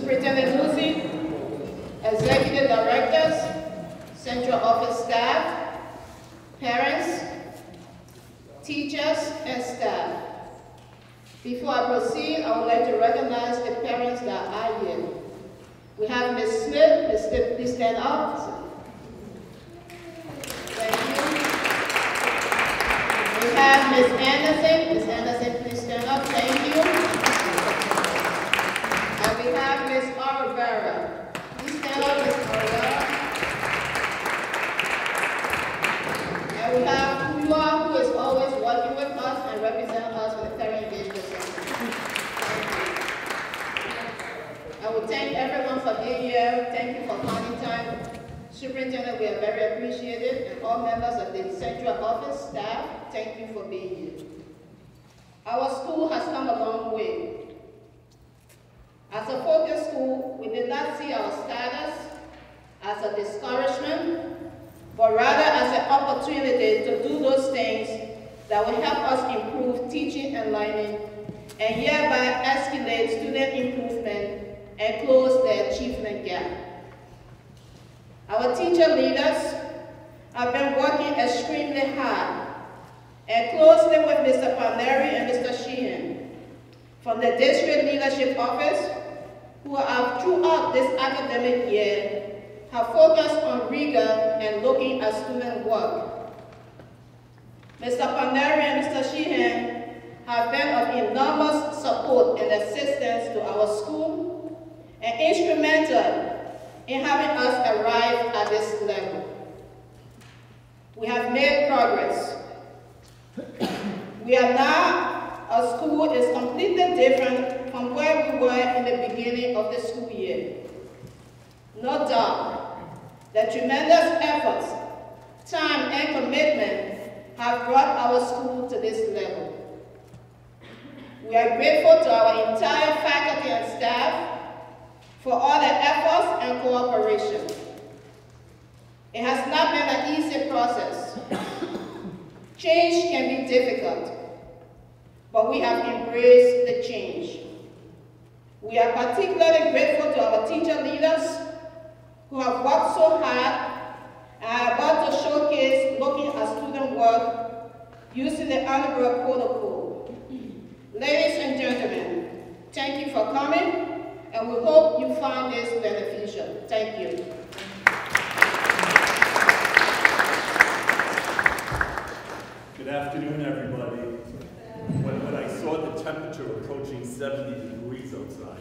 Superintendent Lucy, Executive Directors, Central Office staff, parents, teachers, and staff. Before I proceed, I would like to recognize the parents that are here. We have Ms. Smith. Ms. Smith, please stand up. Thank you. We have Ms. Anderson. Ms. Anderson, please stand up. Thank you. And we have Ms. Rivera. Please stand up, Ms. Rivera. And we have Kula, who is always working with us and representing us for the Parent Engagement Center. I would thank everyone for being here. Thank you for finding time. Superintendent, we are very appreciative, and all members of the Central Office staff, thank you for being here. Our school has come a long way. As a focus school, we did not see our status as a discouragement, but rather as an opportunity to do those things that will help us improve teaching and learning, and hereby escalate student improvement and close the achievement gap. Our teacher leaders have been working extremely hard and closely with Mr. Palmieri and Mr. Sheehan from the District Leadership Office, who have throughout this academic year have focused on rigor and looking at student work. Mr. Palmieri and Mr. Sheehan have been of enormous support and assistance to our school and instrumental in having us arrive at this level. We have made progress. We are now a school that is completely different from where we were in the beginning of the school year. No doubt, the tremendous efforts, time, and commitment have brought our school to this level. We are grateful to our entire faculty and staff for all their efforts and cooperation. It has not been an easy process. Change can be difficult, but we have embraced the change. We are particularly grateful to our teacher leaders who have worked so hard and are about to showcase looking at student work using the Annenberg Protocol. Ladies and gentlemen, thank you for coming, and we hope you find this beneficial. Thank you. Good afternoon, everybody. When I saw the temperature approaching 70 degrees outside,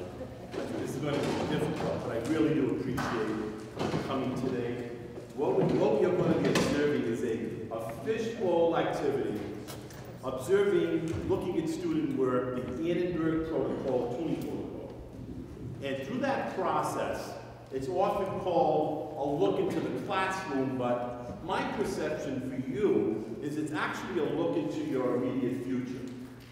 I thought this is going to be difficult, but I really do appreciate coming today. What we are going to be observing is a fishbowl activity, looking at student work, the Annenberg Protocol, tuning protocol. And through that process, it's often called a look into the classroom, but my perception for you is it's actually a look into your immediate future.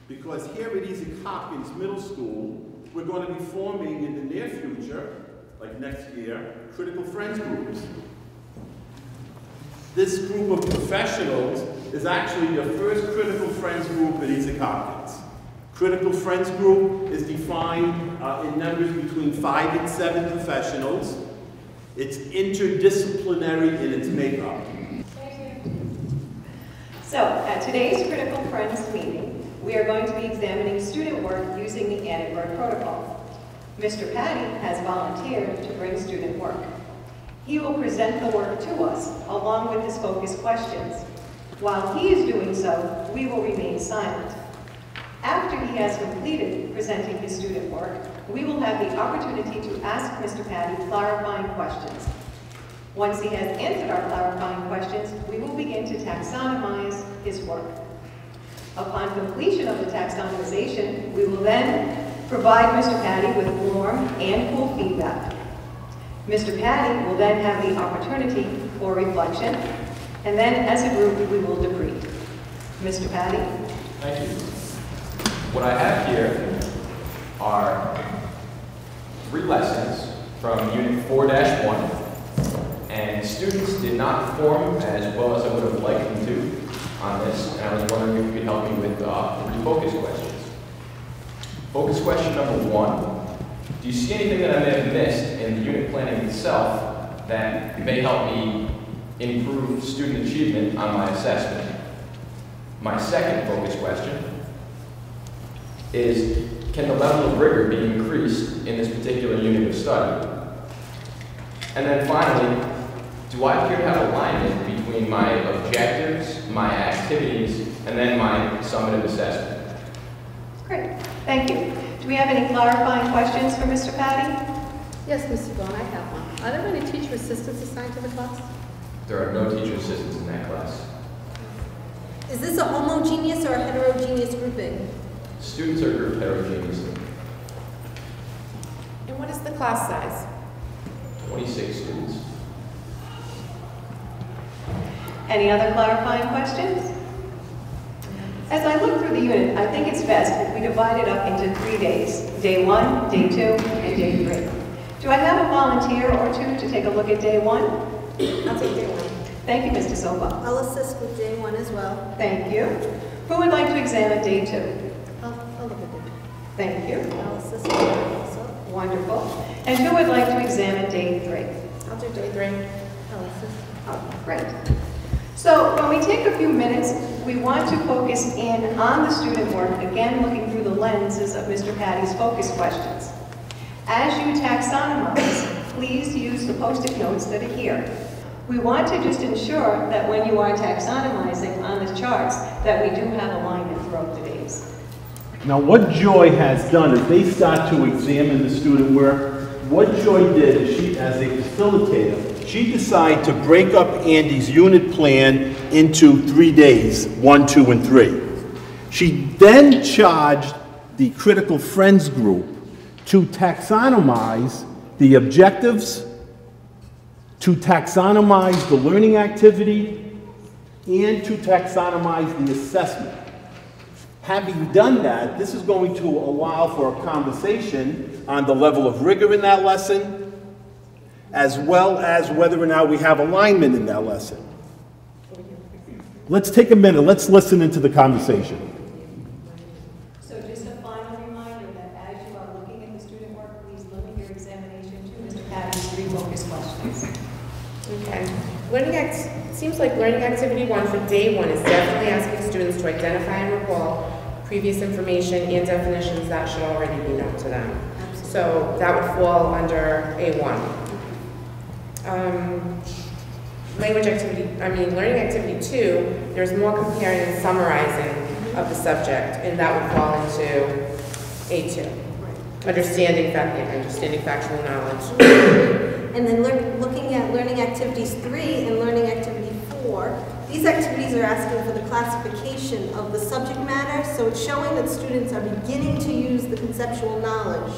Because here at Hopkins Middle School, we're going to be forming in the near future, like next year, critical friends groups. This group of professionals is actually your first critical friends group at Hopkins. Critical friends group is defined in numbers between 5 and 7 professionals. It's interdisciplinary in its makeup. So, at today's Critical Friends meeting, we are going to be examining student work using the Annenberg Protocol. Mr. Patty has volunteered to bring student work. He will present the work to us, along with his focus questions. While he is doing so, we will remain silent. After he has completed presenting his student work, we will have the opportunity to ask Mr. Patty clarifying questions. Once he has answered our clarifying questions, we will begin to taxonomize his work. Upon completion of the taxonomization, we will then provide Mr. Patty with warm and cool feedback. Mr. Patty will then have the opportunity for reflection, and then as a group, we will debrief. Mr. Patty? Thank you. What I have here are 3 lessons from Unit 4-1, and students did not perform as well as I would have liked them to on this, and I was wondering if you could help me with 3 focus questions. Focus question number 1 Do you see anything that I may have missed in the unit planning itself that may help me improve student achievement on my assessment? My second focus question is, can the level of rigor be increased in this particular unit of study? And then finally, do I appear to have alignment between my objectives, my activities, and then my summative assessment? Great, thank you. Do we have any clarifying questions for Mr. Patty? Yes, Mr. Bone, I have one. Are there any teacher assistants assigned to the class? There are no teacher assistants in that class. Is this a homogeneous or a heterogeneous grouping? Students are grouped heterogeneously. And what is the class size? 26 students. Any other clarifying questions? As I look through the unit, I think it's best if we divide it up into 3 days. Day 1, day 2, and day 3. Do I have a volunteer or two to take a look at day 1? I'll take day 1. Thank you, Mr. Silva. I'll assist with day 1 as well. Thank you. Who would like to examine day 2? I'll look at day 2. Thank you. I'll assist with day 1 also. Wonderful. And who would like to examine day 3? I'll do day 3. I'll assist. Oh, great. So when we take a few minutes, we want to focus in on the student work, again looking through the lenses of Mr. Patty's focus questions. As you taxonomize, please use the Post-it notes that are here. We want to just ensure that when you are taxonomizing on the charts, that we do have alignment throughout the days. Now, what Joy has done is they start to examine the student work. What Joy did is she, as a facilitator, she decided to break up Andy's unit plan into 3 days, 1, 2, and 3. She then charged the Critical Friends group to taxonomize the objectives, to taxonomize the learning activity, and to taxonomize the assessment. Having done that, this is going to allow for a conversation on the level of rigor in that lesson, as well as whether or not we have alignment in that lesson. Let's take a minute, let's listen into the conversation. So just a final reminder that as you are looking at the student work, please limit your examination to Mr. Patty's 3 focus questions. Okay. It seems like learning activity 1 for day 1 is definitely asking students to identify and recall previous information and definitions that should already be known to them. So that would fall under A1. Learning activity 2, there's more comparing and summarizing of the subject, and that would fall into A2. Understanding factual knowledge. And then looking at learning activities 3 and learning activity 4, these activities are asking for the classification of the subject matter, so it's showing that students are beginning to use the conceptual knowledge,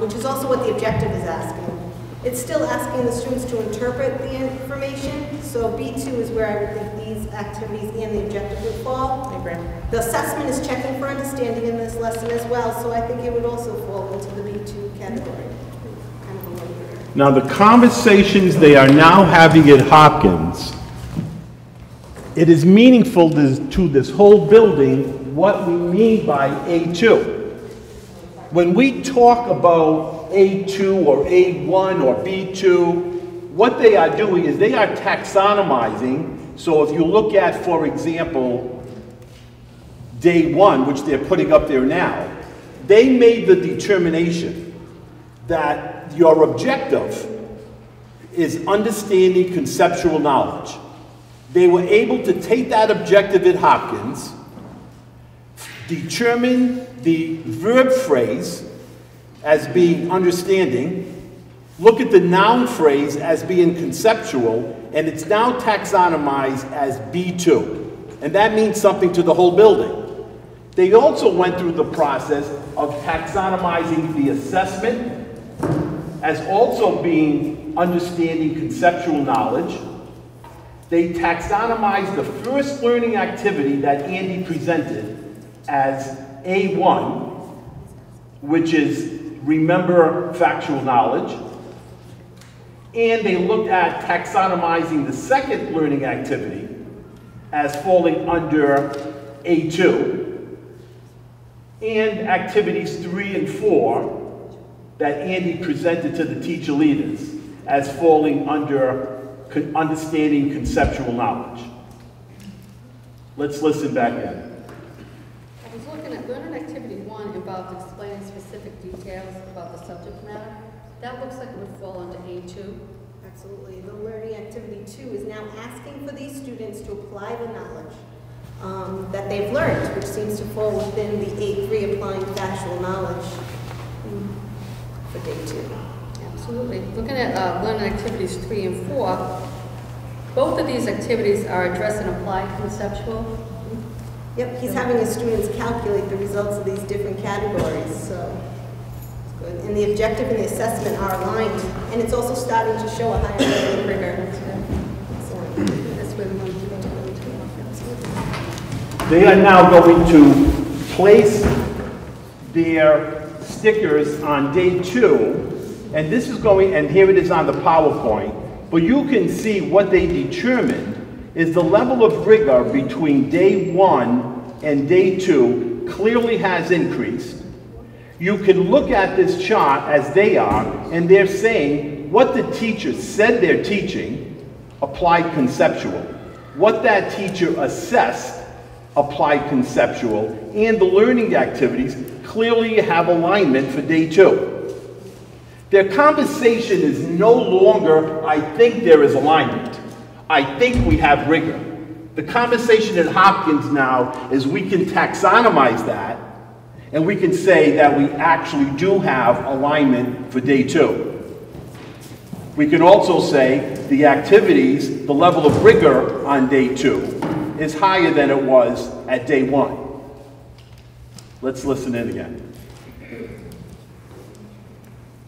which is also what the objective is asking. It's still asking the students to interpret the information, so B2 is where I would think these activities and the objective would fall. I agree. The assessment is checking for understanding in this lesson as well, so I think it would also fall into the B2 category. Kind of a later. Now, the conversations they are now having at Hopkins, it is meaningful to this whole building what we mean by A2. When we talk about A2 or A1 or B2, what they are doing is they are taxonomizing. So if you look at, for example, day 1, which they're putting up there now, they made the determination that your objective is understanding conceptual knowledge. They were able to take that objective at Hopkins, determine the verb phrase as being understanding, look at the noun phrase as being conceptual, and it's now taxonomized as B2. And that means something to the whole building. They also went through the process of taxonomizing the assessment as also being understanding conceptual knowledge. They taxonomized the first learning activity that Andy presented as A1, which is remember factual knowledge. And they looked at taxonomizing the second learning activity as falling under A2. And activities 3 and 4 that Andy presented to the teacher leaders as falling under understanding conceptual knowledge. Let's listen back in. I was looking at learning activity 1 involved explaining specific details about the subject matter. That looks like it would fall under A2. Absolutely. The learning activity 2 is now asking for these students to apply the knowledge that they've learned, which seems to fall within the A3, applying factual knowledge for day 2. Absolutely. Looking at learning activities 3 and 4, both of these activities are addressing applied conceptual. Yep, he's having his students calculate the results of these different categories, so it's good. And the objective and the assessment are aligned, and it's also starting to show a higher level of rigor. Excellent. That's where we want to go. They are now going to place their stickers on day 2, and this is going, and here it is on the PowerPoint, but you can see what they determined is the level of rigor between day 1 and day 2 clearly has increased. You can look at this chart as they are, and they're saying what the teacher said they're teaching, applied conceptual. What that teacher assessed, applied conceptual, and the learning activities clearly have alignment for day 2. Their conversation is no longer, I think there is alignment. I think we have rigor. The conversation at Hopkins now is we can taxonomize that, and we can say that we actually do have alignment for day 2. We can also say the activities, the level of rigor on day 2 is higher than it was at day 1. Let's listen in again.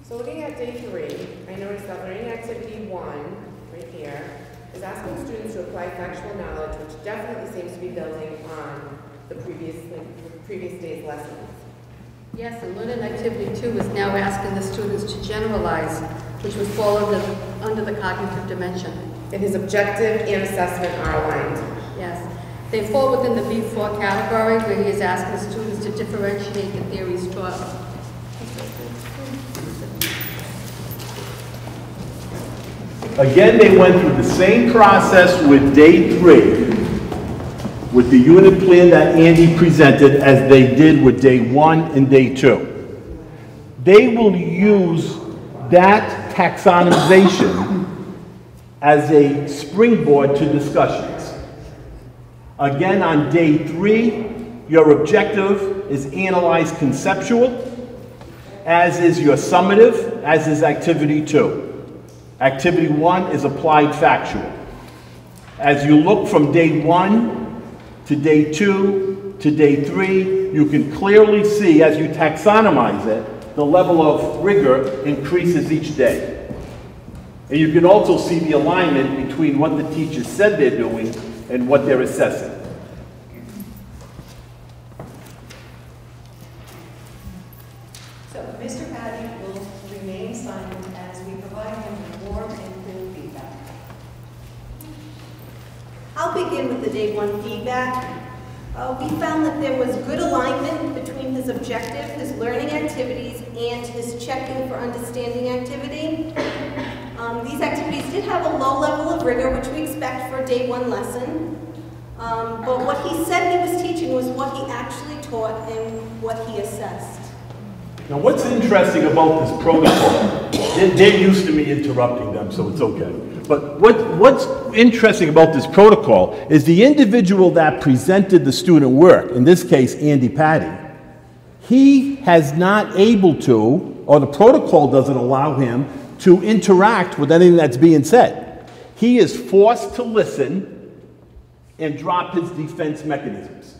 So looking at day 3, I noticed that learning activity 1, right here, is asking students to apply factual knowledge, which definitely seems to be building on the previous day's lessons. Yes, and learning activity 2 is now asking the students to generalize, which would fall under the cognitive dimension. And his objective and assessment are aligned. Yes. They fall within the B4 category, where he is asking students to differentiate the theories taught. Again, they went through the same process with day 3, with the unit plan that Andy presented, as they did with day 1 and day 2. They will use that taxonomization as a springboard to discussions. Again, on day 3, your objective is analyze conceptual, as is your summative, as is activity 2. Activity 1 is applied factual. As you look from day 1 to day 2 to day 3, you can clearly see, as you taxonomize it, the level of rigor increases each day. And you can also see the alignment between what the teacher said they're doing and what they're assessing. So Mr. Patty will remain silent as we provide him with warm and clear feedback. I'll begin with the day 1 feedback. We found that there was good alignment between his objective, his learning activities, and his checking for understanding activity. These activities did have a low level of rigor, which we expect for a day 1 lesson. But what he said he was teaching was what he actually taught and what he assessed. Now, what's interesting about this protocol, they're used to me interrupting them, so it's okay. But what's interesting about this protocol is the individual that presented the student work, in this case, Andy Patty, he has not able to, or the protocol doesn't allow him to interact with anything that's being said. He is forced to listen and drop his defense mechanisms.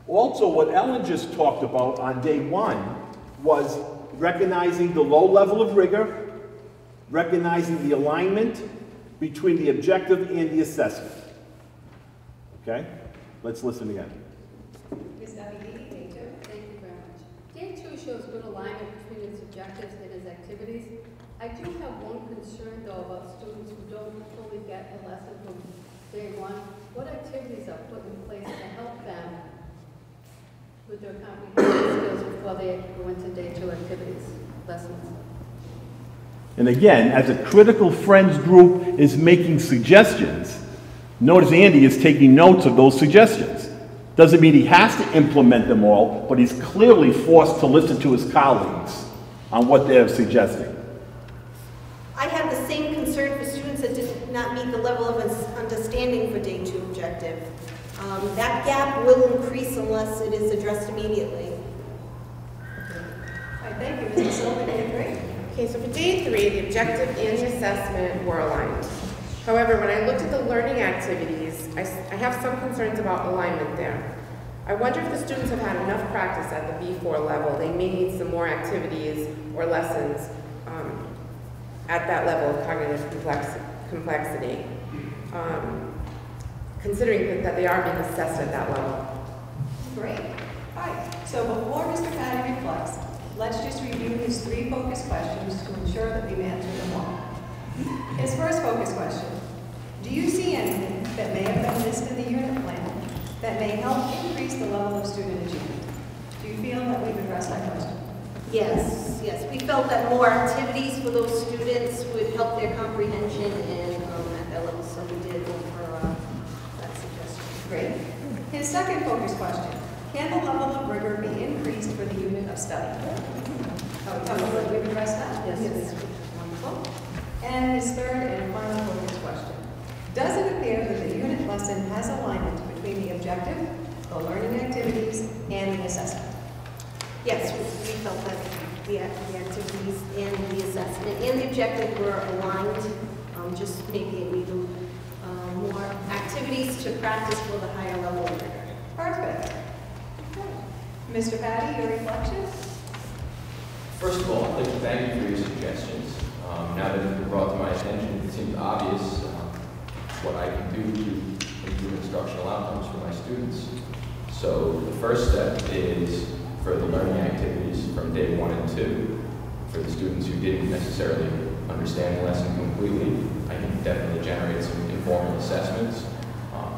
Also, what Ellen just talked about on day 1 was recognizing the low level of rigor, recognizing the alignment between the objective and the assessment. Okay? Let's listen again. Ms. Abigidi, day 2. Thank you very much. Day 2 shows good alignment between his objectives and his activities. I do have one concern, though, about students who don't fully get a lesson from day 1. What activities are put in place to help them with their comprehensive skills before they go into day 2 activities, lessons. And again, as a critical friends group is making suggestions, notice Andy is taking notes of those suggestions. Doesn't mean he has to implement them all, but he's clearly forced to listen to his colleagues on what they're suggesting. I have the same concern for students that did not meet the level of understanding for day 2 objective. That gap will increase unless it is addressed immediately. All right, thank you, Mrs. Silver. Do you agree? Okay, so for day 3, the objective and the assessment were aligned. However, when I looked at the learning activities, I have some concerns about alignment there. I wonder if the students have had enough practice at the B4 level. They may need some more activities or lessons at that level of cognitive complexity, considering that they are being assessed at that level. Great. All right, so before Mr. Patty reflects, let's just review his 3 focus questions to ensure that we've answered them all. His first focus question: do you see anything that may have been missed in the unit plan that may help increase the level of student achievement? Do you feel that we've addressed that question? Yes, yes. We felt that more activities for those students would help their comprehension and at that level, so we did go for that suggestion. Great. His second focus question: can the level of rigor be increased for the unit of study? We've addressed that? Yes. Wonderful. And his third and final focus question: does it appear that the unit lesson has alignment between the objective, the learning activities, and the assessment? Yes, we felt that the activities and the assessment and the objective were aligned, just making it legal, more activities to practice for the higher level of rigor. Perfect. Okay. Mr. Patty, your reflection? First of all, I'd like to thank you for your suggestions. Now that it's been brought to my attention, it seems obvious what I can do to improve instructional outcomes for my students. So the first step is for the learning activities from day 1 and 2. For the students who didn't necessarily understand the lesson completely, I can definitely generate some informal assessments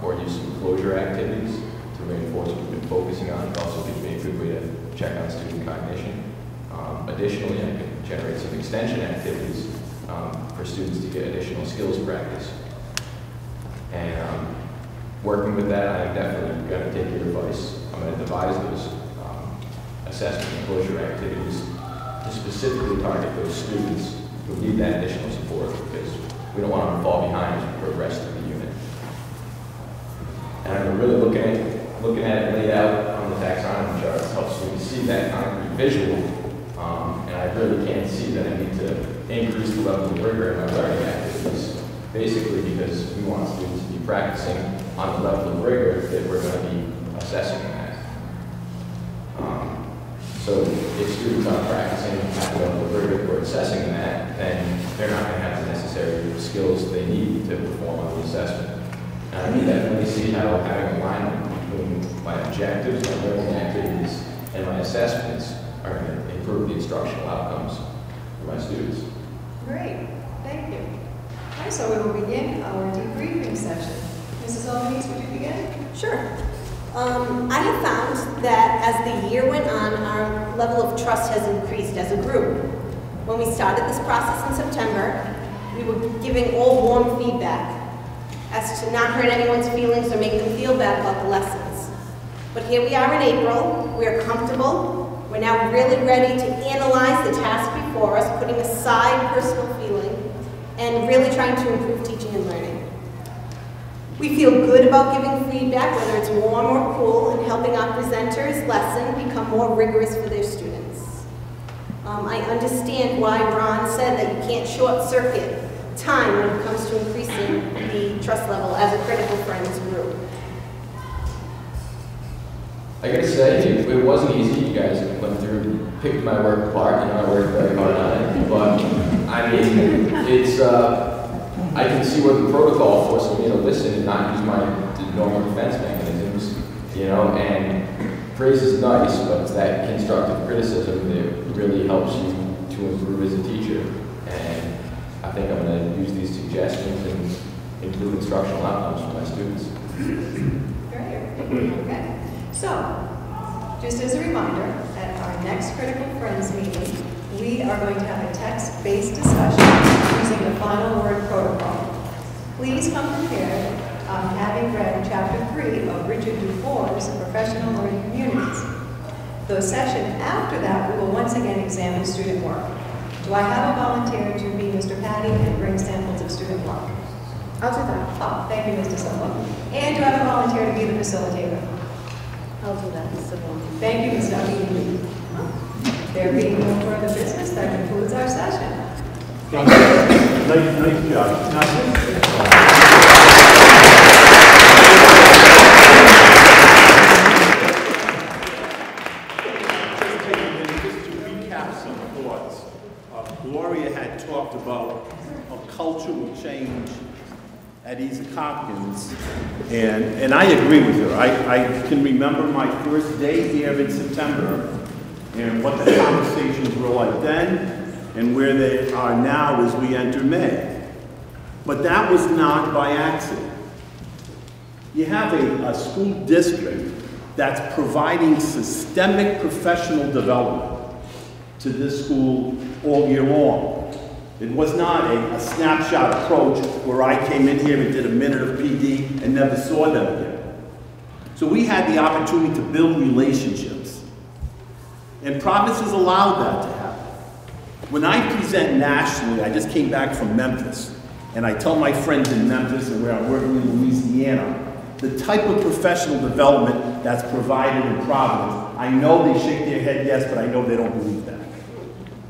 or use some closure activities to reinforce what we've been focusing on. It also gives me a good way to check on student cognition. Additionally, I can generate some extension activities for students to get additional skills practice. And working with that, I'm definitely going to take your advice. I'm going to devise those assessment and closure activities to specifically target those students who need that additional support, because we don't want them to fall behind as we progress through the unit. And I'm really looking at it laid out on the taxonomy chart. It helps me to see that concrete visual, and I really can't see that I need to increase the level of rigor in my learning activities, basically because we want students to be practicing on the level of rigor that we're going to be assessing them at. So if students aren't practicing at the level of rigor we're assessing them at, then they're not going to have the necessary skills they need to perform on the assessment. And I can definitely see how having alignment between my objectives, my learning activities, and my assessments are going to improve the instructional outcomes for my students. Great. Thank you. All right, so we will begin our debriefing session. Mrs. Albanese, would you begin? Sure. I have found that as the year went on, our level of trust has increased as a group. When we started this process in September, we were giving all warm feedback as to not hurt anyone's feelings or make them feel bad about the lessons. But here we are in April, we are comfortable, we're now really ready to analyze the task before us, putting aside personal feeling, and really trying to improve teaching and learning. We feel good about giving feedback, whether it's warm or cool, and helping our presenters' lesson become more rigorous for their students. I understand why Ron said that you can't short-circuit time when it comes to increasing the trust level as a critical friends group. I gotta say, it wasn't easy. You guys went through, picked my work apart. You know, I worked very hard on it. But, I mean, it's, I can see what the protocol forced me to listen and not use my normal defense mechanisms, you know, and praise is nice, but it's that constructive criticism that really helps you to improve as a teacher. And I think I'm going to use these suggestions and improve instructional outcomes for my students. Great. Okay. So, Just as a reminder, at our next Critical Friends meeting, we are going to have a text-based discussion using the final word protocol. Please come prepared, having read Chapter 3 of Richard Dufour's Professional Learning Communities. The session after that, we will once again examine student work. Do I have a volunteer to be Mr. Patty and bring samples of student work? I'll do that. Oh, thank you, Mr. Silva. And do I have a volunteer to be the facilitator? I'll do that, Mr. Bowman. Thank you, Ms. Duffy. There being no further business, that concludes our session. Nice job. Just to recap some thoughts, Gloria had talked about a cultural change at Hopkins, and I agree with her. I can remember my first day here in September and what the conversations were like then and where they are now as we enter May. But that was not by accident. You have a school district that's providing systemic professional development to this school all year long. It was not a snapshot approach where I came in here and did a minute of PD and never saw them again. So we had the opportunity to build relationships. And Providence has allowed that to happen. When I present nationally, I just came back from Memphis, and I tell my friends in Memphis and where I'm working in Louisiana, the type of professional development that's provided in Providence, I know they shake their head yes, but I know they don't believe that.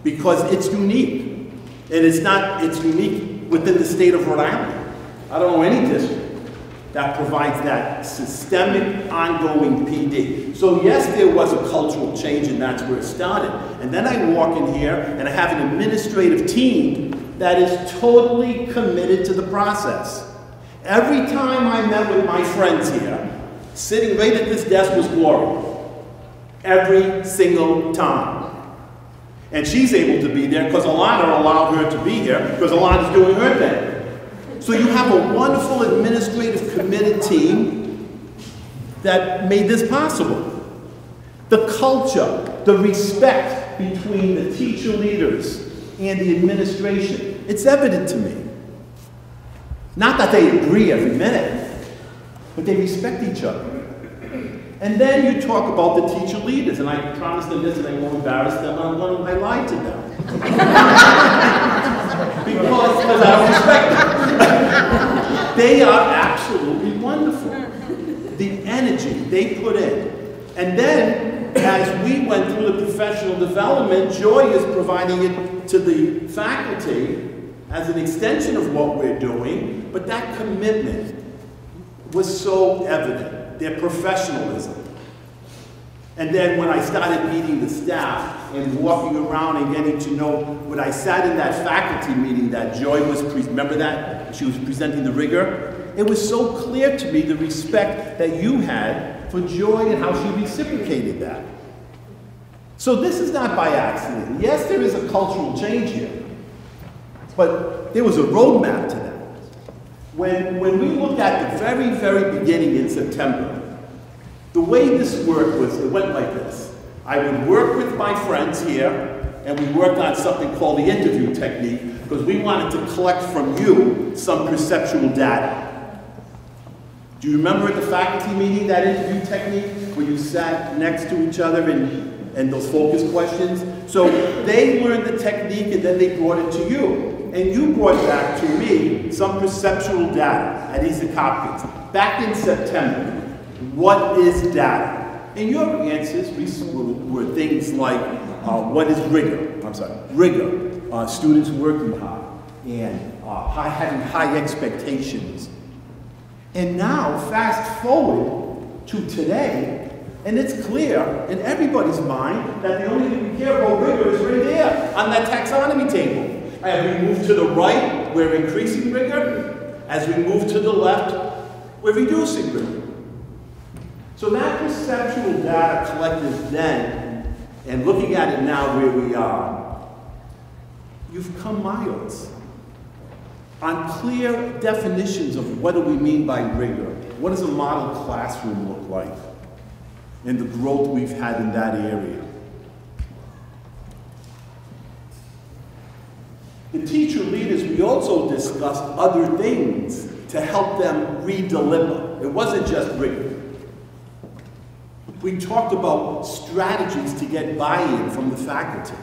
Because it's unique. And it's unique within the state of Rhode Island. I don't know any district that provides that systemic, ongoing PD. So yes, there was a cultural change, and that's where it started. And then I walk in here, and I have an administrative team that is totally committed to the process. Every time I met with my friends here, sitting right at this desk was Gloria. Every single time. And she's able to be there because Alana allowed her to be here because Alana's doing her thing. So you have a wonderful administrative committed team that made this possible. The culture, the respect between the teacher leaders and the administration, it's evident to me. Not that they agree every minute, but they respect each other. And then you talk about the teacher leaders, and I promised them this and I won't embarrass them, I lied to them. because I don't respect them. They are absolutely wonderful. The energy they put in. And then, as we went through the professional development, Joy is providing it to the faculty as an extension of what we're doing, but that commitment was so evident. Their professionalism. And then when I started meeting the staff and walking around and getting to know, when I sat in that faculty meeting that Joy was, remember that? She was presenting the rigor. It was so clear to me the respect that you had for Joy and how she reciprocated that. So this is not by accident. Yes, there is a cultural change here, but there was a roadmap to that. When we looked at the very, very beginning in September, the way this worked was, it went like this. I would work with my friends here, and we worked on something called the interview technique, because we wanted to collect from you some perceptual data. Do you remember at the faculty meeting that interview technique, where you sat next to each other and those focus questions? So they learned the technique, and then they brought it to you. And you brought back to me some perceptual data at Hopkins back in September. What is data? And your answers were things like, what is rigor? I'm sorry, rigor. Students working hard and having high expectations. And now, fast forward to today, and it's clear in everybody's mind that the only thing we care about rigor is right there on that taxonomy table. As we move to the right, we're increasing rigor. As we move to the left, we're reducing rigor. So that perceptual data collected then, and looking at it now where we are, you've come miles on clear definitions of what do we mean by rigor. What does a model classroom look like? and the growth we've had in that area. The teacher leaders, we also discussed other things to help them re-deliver. It wasn't just rigor. We talked about strategies to get buy-in from the faculty.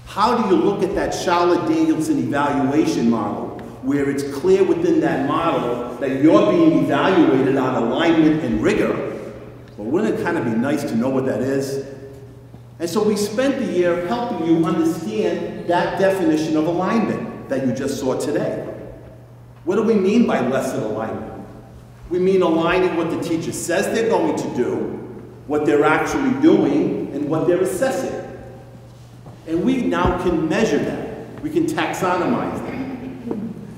How do you look at that Charlotte-Danielson evaluation model where it's clear within that model that you're being evaluated on alignment and rigor? Well, wouldn't it kind of be nice to know what that is? And so we spent the year helping you understand that definition of alignment that you just saw today. What do we mean by lesson alignment? We mean aligning what the teacher says they're going to do, what they're actually doing, and what they're assessing. And we now can measure that. We can taxonomize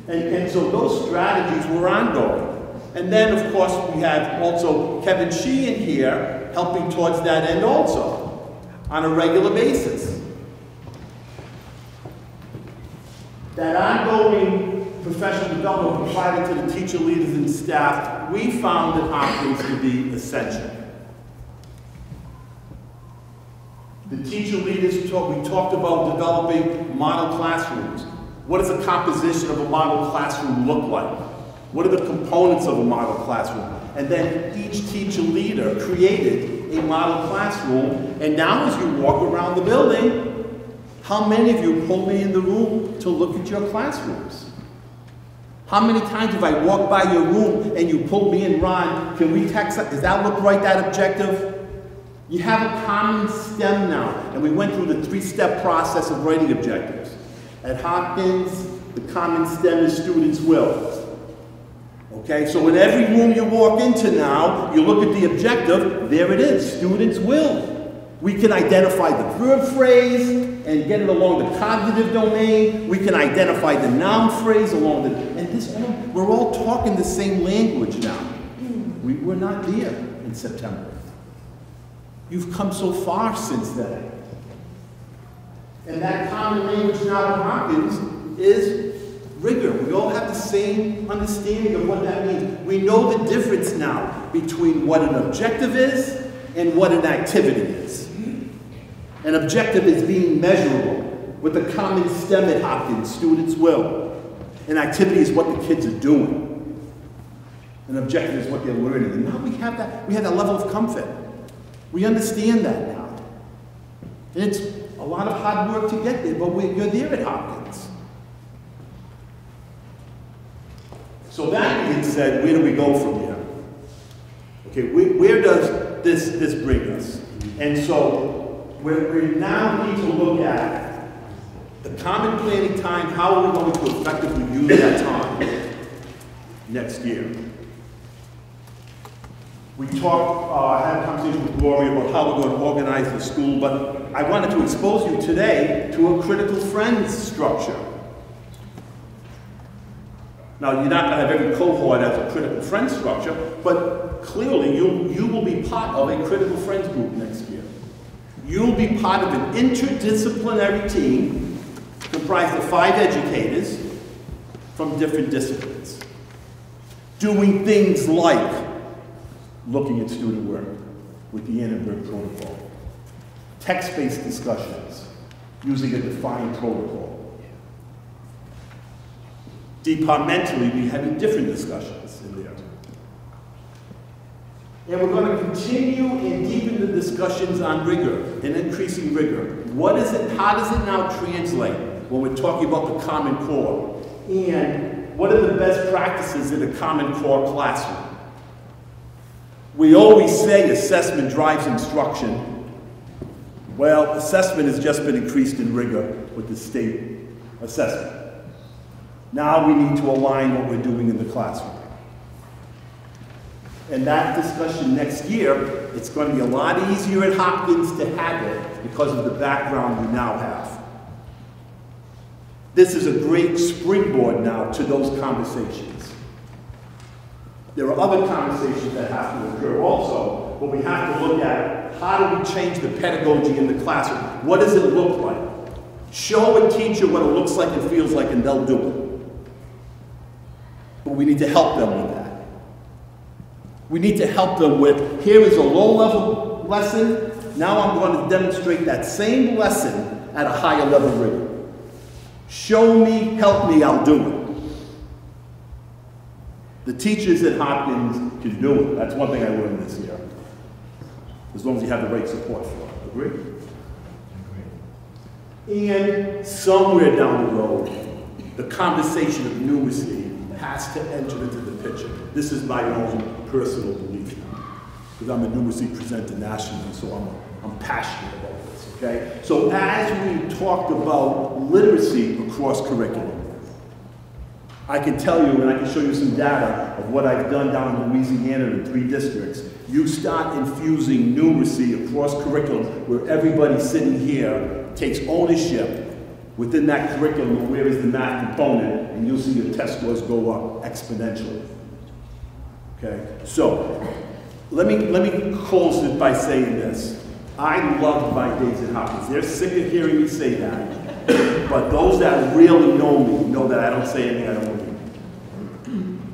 that. And so those strategies were ongoing. And then, of course, we have also Kevin Sheehan here helping towards that end also on a regular basis. That ongoing professional development provided to the teacher leaders and staff, we found at Hopkins to be essential. The teacher leaders, we talked about developing model classrooms. What does the composition of a model classroom look like? What are the components of a model classroom? And then each teacher leader created a model classroom, and now as you walk around the building, how many of you pulled me in the room to look at your classrooms? How many times have I walked by your room and you pulled me in, Ron, can we text, does that look right, that objective? You have a common STEM now, and we went through the 3-step process of writing objectives. At Hopkins, the common STEM is students will. Okay, so in every room you walk into now, you look at the objective, there it is, students will. We can identify the verb phrase and get it along the cognitive domain. We can identify the noun phrase along the, and this, we're all talking the same language now. We were not there in September. You've come so far since then. And that common language now at Hopkins is rigor. We all have the same understanding of what that means. We know the difference now between what an objective is and what an activity is. An objective is being measurable. With the common STEM at Hopkins, students will. An activity is what the kids are doing. An objective is what they're learning. And now we have that level of comfort. We understand that now. And it's a lot of hard work to get there, but you're there at Hopkins. So that being said, where do we go from here? Okay, where does this bring us? And so we now need to look at the common planning time, how are we going to effectively use that time next year? We had a conversation with Gloria about how we're going to organize the school, but I wanted to expose you today to a critical friends structure. Now, you're not going to have every cohort as a critical friends structure, but clearly you will be part of a critical friends group next year. You'll be part of an interdisciplinary team comprised of 5 educators from different disciplines, doing things like looking at student work with the Annenberg protocol, text-based discussions using a defined protocol. Departmentally, we're having different discussions in there. And we're going to continue and deepen the discussions on rigor and increasing rigor. What is it, how does it now translate when we're talking about the Common Core? And what are the best practices in a Common Core classroom? We always say assessment drives instruction. Well, assessment has just been increased in rigor with the state assessment. Now we need to align what we're doing in the classroom. And that discussion next year, it's going to be a lot easier at Hopkins to have it because of the background we now have. This is a great springboard now to those conversations. There are other conversations that have to occur also, but we have to look at how do we change the pedagogy in the classroom? What does it look like? Show a teacher what it looks like and feels like, and they'll do it. But we need to help them with that. We need to help them with, here is a low-level lesson, now I'm going to demonstrate that same lesson at a higher level rate. Show me, help me, I'll do it. The teachers at Hopkins can do it. That's one thing I learned this year. As long as you have the right support for it. Agree? And somewhere down the road, the conversation of numeracy has to enter into the picture. This is my own personal belief, because I'm a numeracy presenter nationally, so I'm passionate about this, okay? So as we talked about literacy across curriculum, I can tell you, and I can show you some data of what I've done down in Louisiana in 3 districts. You start infusing numeracy across curriculum where everybody sitting here takes ownership within that curriculum, where is the math component, and you'll see your test scores go up exponentially. Okay, so let me close it by saying this. I loved my days at Hopkins. They're sick of hearing me say that, but those that really know me know that I don't say anything I don't believe.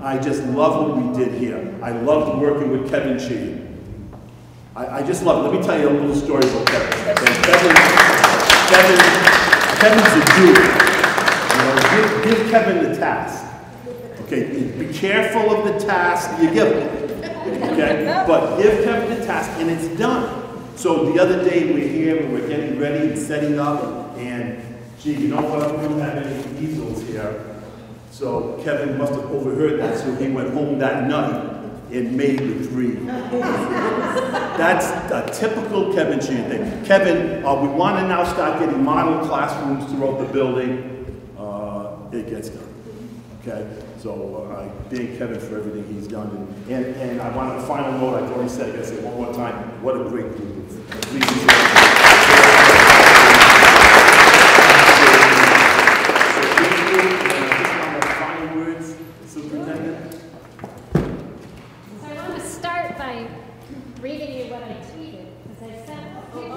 I just love what we did here. I loved working with Kevin Chi. I just love it. Let me tell you a little story about Kevin. Kevin's a Jew. You know, give Kevin the task. Okay, be careful of the task you give him. Okay, but give Kevin the task and it's done. So the other day we're here and we're getting ready and setting up, and gee, you know what? We don't have any easels here. So Kevin must have overheard that, so he went home that night and made the 3. That's a typical Kevin Chi thing. Kevin, we want to now start getting model classrooms throughout the building. It gets done. Okay? So I thank Kevin for everything he's done. And I want a final note, I've already said it, I say it one more time. What a great group of leaders. Reading you what I tweeted, because I sent a picture.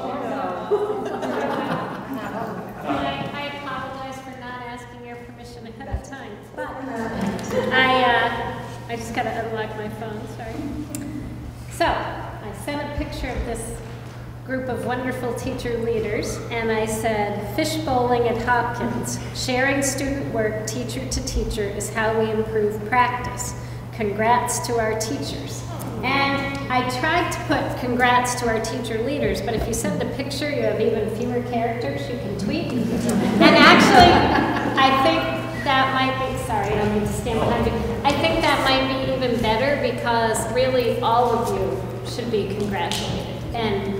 And I apologize for not asking your permission ahead of time, but I just got to unlock my phone, sorry. So, I sent a picture of this group of wonderful teacher leaders, and I said, fishbowling at Hopkins, sharing student work teacher to teacher is how we improve practice. Congrats to our teachers. And I tried to put congrats to our teacher leaders, but if you send a picture, you have even fewer characters you can tweet. And actually, I think that might be, sorry, I don't need to stand behind you. I think that might be even better because really all of you should be congratulated. And,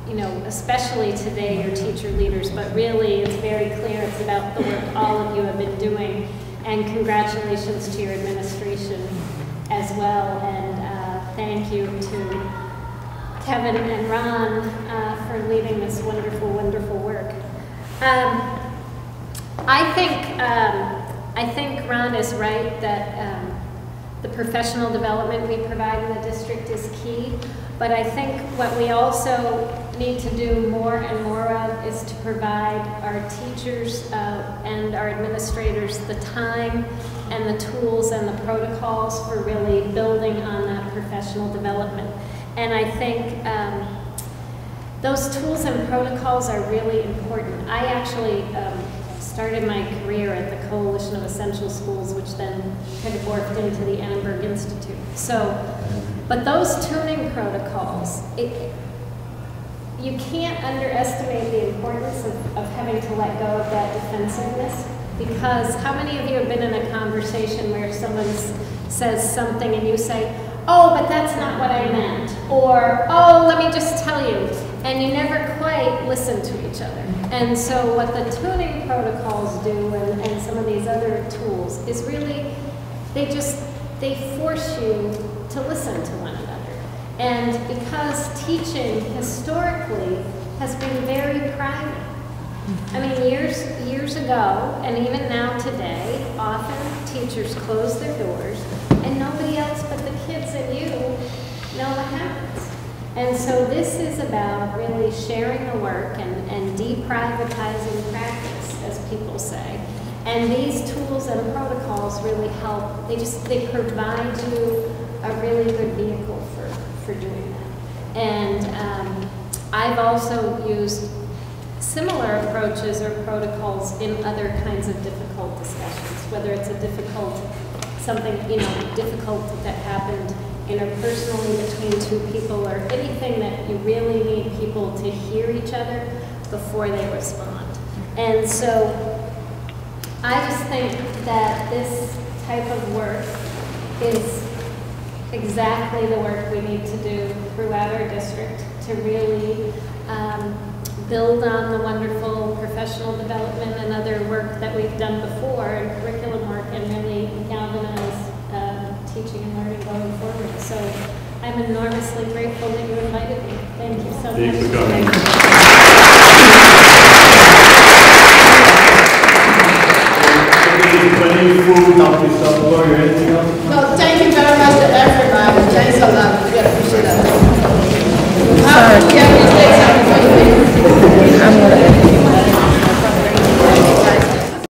you know, especially today, your teacher leaders, but really it's very clear it's about the work all of you have been doing. And congratulations to your administration as well. And thank you to Kevin and Ron for leading this wonderful, wonderful work. I think Ron is right that the professional development we provide in the district is key, but I think what we also need to do more and more of is to provide our teachers and our administrators the time and the tools and the protocols for really building on that professional development. And I think those tools and protocols are really important. I actually started my career at the Coalition of Essential Schools, which then kind of morphed into the Annenberg Institute. So, but those tuning protocols, you can't underestimate the importance of having to let go of that defensiveness, because how many of you have been in a conversation where someone says something and you say, oh, but that's not what I meant, or, oh, let me just tell you, and you never quite listen to each other. And so what the tuning protocols do, and some of these other tools, is really, they force you to listen to one another. And because teaching historically has been very private. I mean, years ago, and even now today, often teachers close their doors and nobody else but the kids and you know what happens. And so this is about really sharing the work and deprivatizing practice, as people say. And these tools and protocols really help. They provide you a really good vehicle for doing that. And I've also used similar approaches or protocols in other kinds of difficult discussions, whether it's a something difficult that happened interpersonally between two people, or anything that you really need people to hear each other before they respond. And so I just think that this type of work is exactly the work we need to do throughout our district to really build on the wonderful professional development and other work that we've done before, and curriculum work, and really galvanize teaching and learning going forward. So I'm enormously grateful that you invited me. Thank you so much. Thanks for coming. There's plenty of food out there.